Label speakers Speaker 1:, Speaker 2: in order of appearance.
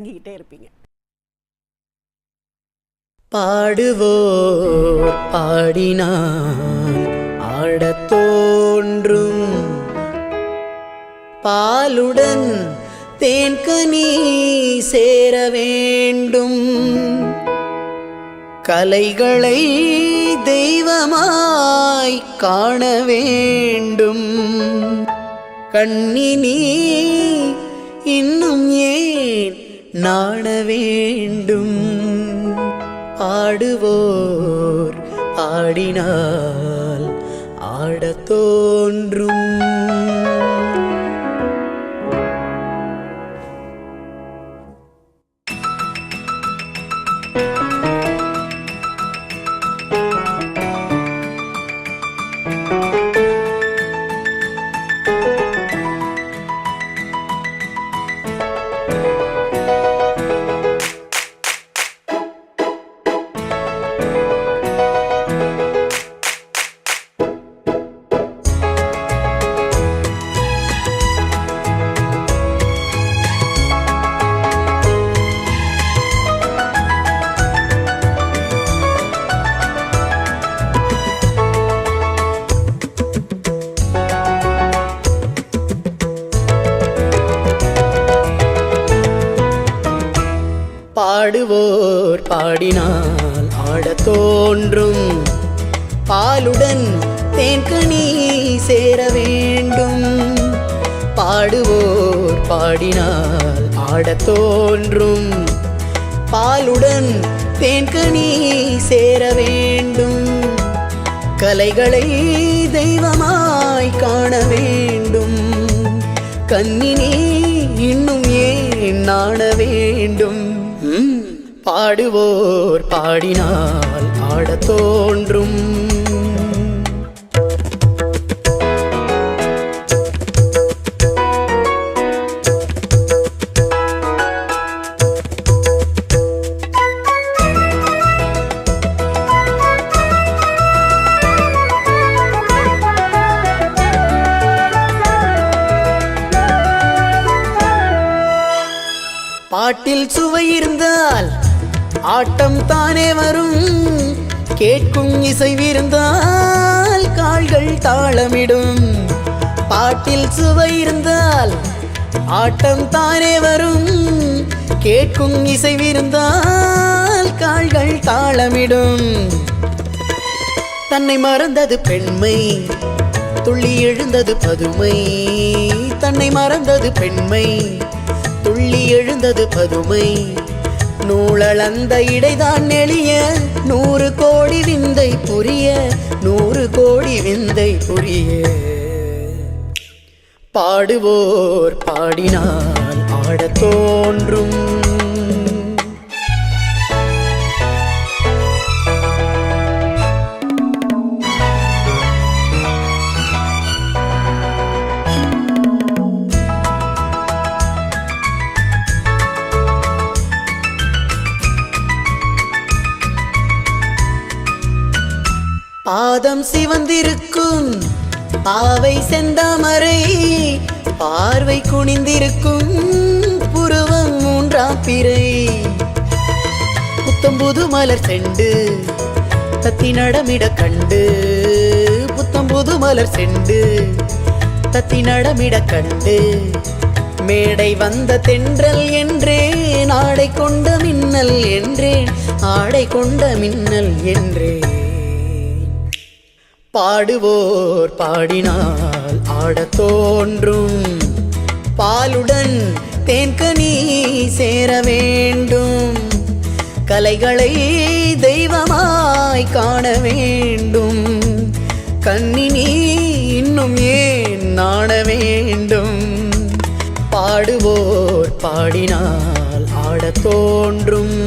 Speaker 1: வாங்கிக்கிட்டே இருப்பீங்க.
Speaker 2: பாடுவோர் பாடினான் ஆடத் தோன்றும், பாலுடன் தேன்கனி சேர வேண்டும், கலைகளை தெய்வமாய் காண வேண்டும், கண்ணினி இன்னும் ஏன் நாண வேண்டும், பாடுவோர் பாடினால் ஆடத் தோன்றும். பாடுவோர் பாடினால் ஆடத் தோன்றும், பாலுடன் தேன்கனி சேர வேண்டும், பாடுவோர் பாடினால் ஆடத் தோன்றும், பாலுடன் தேன்கனி சேர வேண்டும், கலைகளை தெய்வமாய் காண வேண்டும், கண்ணினி இன்னும் ஏன் நாண வேண்டும், பாடுவோர் பாடினால் ஆடத் தோன்றும். பாட்டில் சுவை இருந்தால் ஆட்டம் தானே வரும், கேட்கும் இசைவிருந்தால் கால்கள் தாளமிடும், பாட்டில் சுவை இருந்தால் ஆட்டம் தானே வரும், கேட்கும் இசைவிருந்தால் கால்கள் தாளமிடும், தன்னை மறந்தது பெண்மை துள்ளி எழுந்தது பதுமை, தன்னை மறந்தது பெண்மை துள்ளி எழுந்தது பதுமை, நூலளந்த இடைதான் நெளிய 100 கோடி விந்தை புரிய, 100 கோடி விந்தை புரிய, பாடுவோர் பாடினால் ஆடத் தோன்றும். பாதம் சிவந்திருக்கும் பாவை செந்தாமரை, பார்வை குனிந்திருக்கும் புருவம் 3ஆம் பிறை, புத்தம்புது மலர் செண்டு தத்தி நடமிட கண்டு, புத்தம்புது மலர் செண்டு தத்தி நடமிட கண்டு, மேடை வந்த தென்றல் என்றேன் ஆடை கொண்ட மின்னல் என்றேன், ஆடை கொண்ட மின்னல் என்றேன், பாடுவோர் பாடினால் ஆடத் தோன்றும், பாலுடன் தேன்கனி சேர வேண்டும், கலைகளை தெய்வமாய் காண வேண்டும், கண்ணினி இன்னும் ஏன் நாண வேண்டும், பாடுவோர் பாடினால் ஆடத் தோன்றும்.